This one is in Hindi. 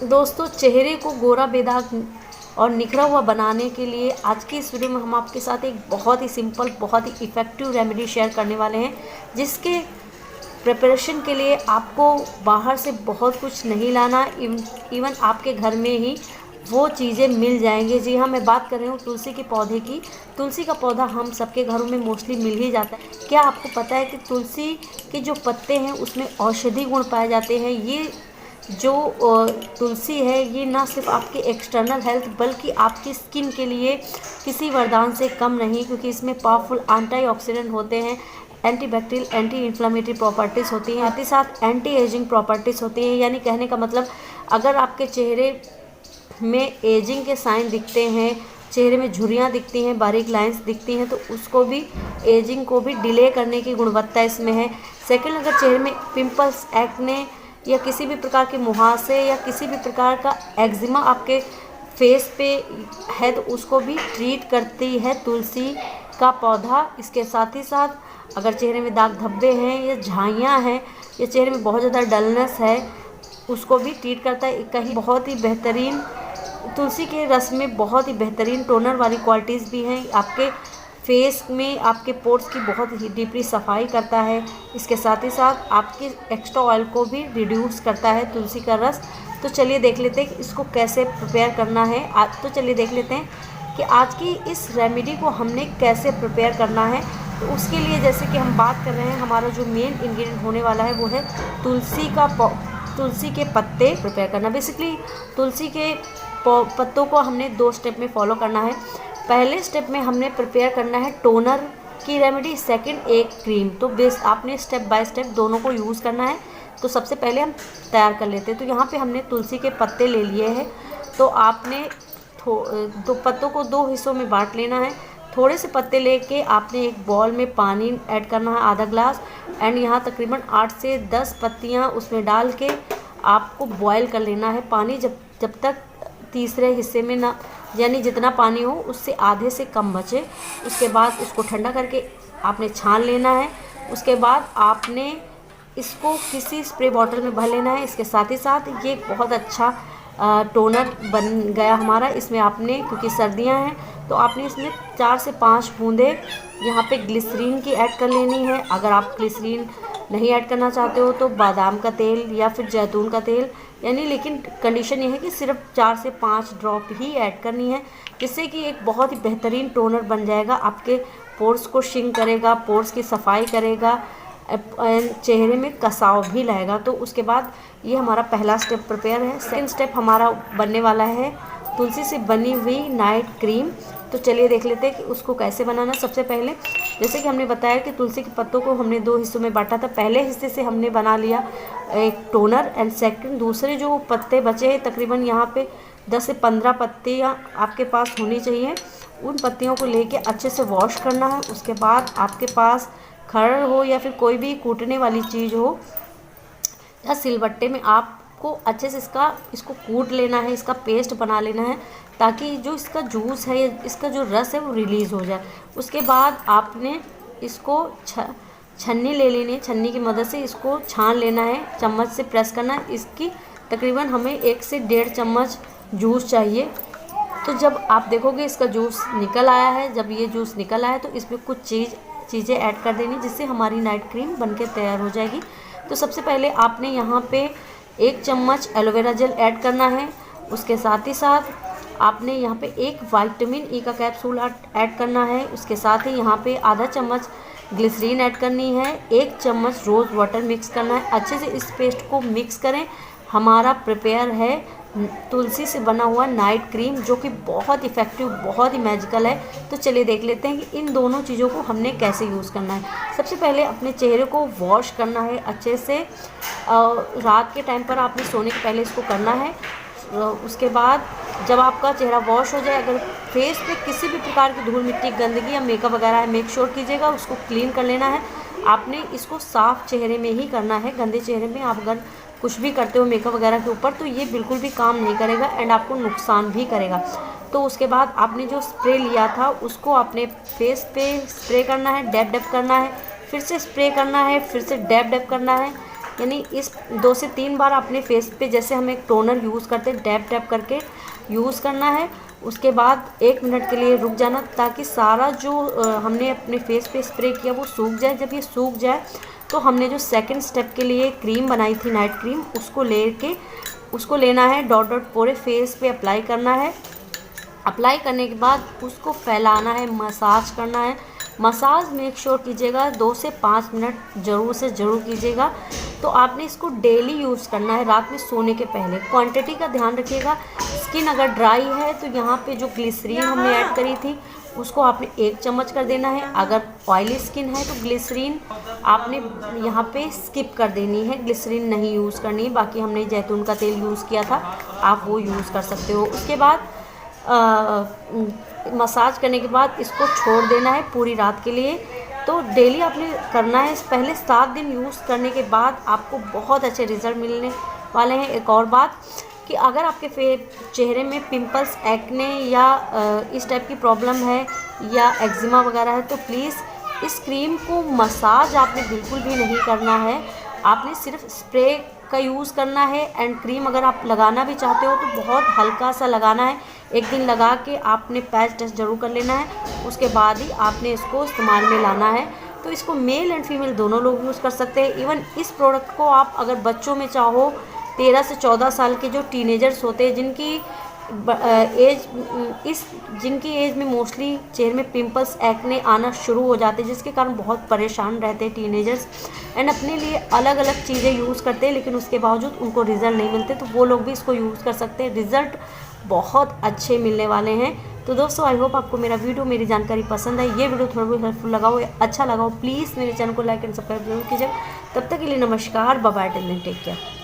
दोस्तों, चेहरे को गोरा बेदाग और निखरा हुआ बनाने के लिए आज की इस वीडियो में हम आपके साथ एक बहुत ही सिंपल, बहुत ही इफ़ेक्टिव रेमेडी शेयर करने वाले हैं, जिसके प्रिपरेशन के लिए आपको बाहर से बहुत कुछ नहीं लाना। इवन आपके घर में ही वो चीज़ें मिल जाएंगी। जी हाँ, मैं बात कर रही हूँ तुलसी के पौधे की। तुलसी का पौधा हम सबके घरों में मोस्टली मिल ही जाता है। क्या आपको पता है कि तुलसी के जो पत्ते हैं उसमें औषधि गुण पाए जाते हैं। ये जो तुलसी है, ये ना सिर्फ आपके एक्सटर्नल हेल्थ बल्कि आपकी स्किन के लिए किसी वरदान से कम नहीं, क्योंकि इसमें पावरफुल एंटीऑक्सीडेंट होते हैं, एंटीबैक्टीरियल, एंटी इन्फ्लामेटरी प्रॉपर्टीज़ होती हैं, साथ ही साथ एंटी एजिंग प्रॉपर्टीज़ होती हैं। यानी कहने का मतलब, अगर आपके चेहरे में एजिंग के साइन दिखते हैं, चेहरे में झुर्रियाँ दिखती हैं, बारीक लाइंस दिखती हैं, तो उसको भी, एजिंग को भी डिले करने की गुणवत्ता इसमें है। सेकंड, अगर चेहरे में पिंपल्स, एक्ने या किसी भी प्रकार के मुहासे या किसी भी प्रकार का एक्जिमा आपके फेस पे है, तो उसको भी ट्रीट करती है तुलसी का पौधा। इसके साथ ही साथ अगर चेहरे में दाग धब्बे हैं या झाइयाँ हैं या चेहरे में बहुत ज़्यादा डलनेस है, उसको भी ट्रीट करता है। कहीं बहुत ही बेहतरीन, तुलसी के रस में बहुत ही बेहतरीन टोनर वाली क्वालिटीज़ भी हैं। आपके फेस में आपके पोर्स की बहुत ही डीपली सफाई करता है। इसके साथ ही साथ आपके एक्स्ट्रा ऑयल को भी रिड्यूस करता है तुलसी का रस। तो चलिए देख लेते हैं कि इसको कैसे प्रिपेयर करना है। तो चलिए देख लेते हैं कि आज की इस रेमेडी को हमने कैसे प्रिपेयर करना है। तो उसके लिए, जैसे कि हम बात कर रहे हैं, हमारा जो मेन इंग्रेडिएंट होने वाला है वो है तुलसी के पत्ते प्रिपेयर करना। बेसिकली तुलसी के पत्तों को हमने 2 स्टेप में फॉलो करना है। पहले स्टेप में हमने प्रिपेयर करना है टोनर की रेमेडी, सेकंड एक क्रीम। तो बेस आपने स्टेप बाय स्टेप दोनों को यूज़ करना है। तो सबसे पहले हम तैयार कर लेते हैं। तो यहाँ पे हमने तुलसी के पत्ते ले लिए हैं। तो आपने दो पत्तों को 2 हिस्सों में बांट लेना है। थोड़े से पत्ते लेके आपने एक बॉल में पानी ऐड करना है, आधा ग्लास, एंड यहाँ तकरीबन 8 से 10 पत्तियाँ उसमें डाल के आपको बॉयल कर लेना है। पानी जब तक तीसरे हिस्से में ना, यानी जितना पानी हो उससे आधे से कम बचे। उसके बाद उसको ठंडा करके आपने छान लेना है। उसके बाद आपने इसको किसी स्प्रे बॉटल में भर लेना है। इसके साथ ही साथ ये बहुत अच्छा टोनर बन गया हमारा। इसमें आपने, क्योंकि सर्दियां हैं, तो आपने इसमें 4 से 5 बूंदे यहाँ पे ग्लिसरीन की ऐड कर लेनी है। अगर आप ग्लिसरीन नहीं ऐड करना चाहते हो तो बादाम का तेल या फिर जैतून का तेल, यानी, लेकिन कंडीशन ये है कि सिर्फ 4 से 5 ड्रॉप ही ऐड करनी है, जिससे कि एक बहुत ही बेहतरीन टोनर बन जाएगा। आपके पोर्स को श्रिंक करेगा, पोर्स की सफाई करेगा, चेहरे में कसाव भी लाएगा। तो उसके बाद ये हमारा पहला स्टेप प्रिपेयर है। सेकंड स्टेप हमारा बनने वाला है तुलसी से बनी हुई नाइट क्रीम। तो चलिए देख लेते हैं कि उसको कैसे बनाना। सबसे पहले, जैसे कि हमने बताया कि तुलसी के पत्तों को हमने 2 हिस्सों में बांटा था। पहले हिस्से से हमने बना लिया एक टोनर, एंड सेकंड दूसरे जो पत्ते बचे हैं, तकरीबन यहाँ पे 10 से 15 पत्तियाँ आपके पास होनी चाहिए। उन पत्तियों को लेके अच्छे से वॉश करना है। उसके बाद आपके पास खरड़ हो या फिर कोई भी कूटने वाली चीज़ हो या सिलबट्टे में आपको अच्छे से इसको कूट लेना है, इसका पेस्ट बना लेना है, ताकि जो इसका जूस है, इसका जो रस है, वो रिलीज़ हो जाए। उसके बाद आपने इसको छन्नी ले लेनी है। छन्नी की मदद से इसको छान लेना है, चम्मच से प्रेस करना है। इसकी तकरीबन हमें 1 से 1.5 चम्मच जूस चाहिए। तो जब आप देखोगे इसका जूस निकल आया है, जब ये जूस निकल आया, तो इसमें कुछ चीज़ें ऐड कर देनी, जिससे हमारी नाइट क्रीम बनके तैयार हो जाएगी। तो सबसे पहले आपने यहाँ पे 1 चम्मच एलोवेरा जेल ऐड करना है। उसके साथ ही साथ आपने यहाँ पे 1 विटामिन ई का कैप्सूल ऐड करना है। उसके साथ ही यहाँ पे आधा चम्मच ग्लिसरीन ऐड करनी है। 1 चम्मच रोज़ वाटर मिक्स करना है। अच्छे से इस पेस्ट को मिक्स करें। हमारा प्रिपेयर है तुलसी से बना हुआ नाइट क्रीम, जो कि बहुत इफ़ेक्टिव, बहुत ही मैजिकल है। तो चलिए देख लेते हैं कि इन दोनों चीज़ों को हमने कैसे यूज़ करना है। सबसे पहले अपने चेहरे को वॉश करना है अच्छे से। रात के टाइम पर आपने सोने के पहले इसको करना है। उसके बाद जब आपका चेहरा वॉश हो जाए, अगर फेस पे किसी भी प्रकार की धूल मिट्टी, गंदगी या मेकअप वगैरह है, मेक श्योर कीजिएगा उसको क्लीन कर लेना है। आपने इसको साफ़ चेहरे में ही करना है। गंदे चेहरे में आप अगर कुछ भी करते हो मेकअप वगैरह के ऊपर, तो ये बिल्कुल भी काम नहीं करेगा एंड आपको नुकसान भी करेगा। तो उसके बाद आपने जो स्प्रे लिया था उसको अपने फेस पे स्प्रे करना है, डैब डैब करना है, फिर से स्प्रे करना है, फिर से डैब डैब करना है। यानी इस 2 से 3 बार अपने फेस पे जैसे हम एक टोनर यूज़ करते हैं डैब डैब करके यूज़ करना है। उसके बाद 1 मिनट के लिए रुक जाना ताकि सारा जो हमने अपने फेस पे स्प्रे किया वो सूख जाए। जब ये सूख जाए तो हमने जो सेकंड स्टेप के लिए क्रीम बनाई थी नाइट क्रीम उसको लेना है, डॉट डॉट पूरे फेस पे अप्लाई करना है। अप्लाई करने के बाद उसको फैलाना है, मसाज करना है। मसाज मेक श्योर कीजिएगा 2 से 5 मिनट ज़रूर से ज़रूर कीजिएगा। तो आपने इसको डेली यूज़ करना है रात में सोने के पहले। क्वांटिटी का ध्यान रखिएगा। स्किन अगर ड्राई है तो यहाँ पे जो ग्लिसरीन हमने ऐड करी थी उसको आपने 1 चम्मच कर देना है। अगर ऑयली स्किन है तो ग्लिसरीन आपने यहाँ पे स्किप कर देनी है, ग्लिसरीन नहीं यूज़ करनी है। बाकी हमने जैतून का तेल यूज़ किया था, आप वो यूज़ कर सकते हो। उसके बाद मसाज करने के बाद इसको छोड़ देना है पूरी रात के लिए। तो डेली आपने करना है। पहले 7 दिन यूज़ करने के बाद आपको बहुत अच्छे रिज़ल्ट मिलने वाले हैं। एक और बात कि अगर आपके चेहरे में पिंपल्स, एक्ने या इस टाइप की प्रॉब्लम है या एक्जिमा वगैरह है तो प्लीज़ इस क्रीम को मसाज आपने बिल्कुल भी नहीं करना है। आपने सिर्फ स्प्रे का यूज़ करना है। एंड क्रीम अगर आप लगाना भी चाहते हो तो बहुत हल्का सा लगाना है। 1 दिन लगा के आपने पैच टेस्ट ज़रूर कर लेना है, उसके बाद ही आपने इसको इस्तेमाल में लाना है। तो इसको मेल एंड फीमेल दोनों लोग यूज़ कर सकते हैं। इवन इस प्रोडक्ट को आप अगर बच्चों में चाहो, 13 से 14 साल के जो टीनेजर्स होते हैं जिनकी एज में मोस्टली चेहरे में पिंपल्स, एक्ने आना शुरू हो जाते हैं, जिसके कारण बहुत परेशान रहते हैं टीनेजर्स एंड अपने लिए अलग अलग चीज़ें यूज़ करते हैं लेकिन उसके बावजूद उनको रिज़ल्ट नहीं मिलते, तो वो लोग भी इसको यूज़ कर सकते हैं। रिज़ल्ट बहुत अच्छे मिलने वाले हैं। तो दोस्तों आई होप आपको मेरा वीडियो, मेरी जानकारी पसंद है। ये वीडियो थोड़ा बहुत हेल्पफुल लगा हो, अच्छा लगा हो, प्लीज़ मेरे चैनल को लाइक एंड सब्सक्राइब जरूर कीजिएगा। तब तक के लिए नमस्कार, बाय बाय, टेक केयर।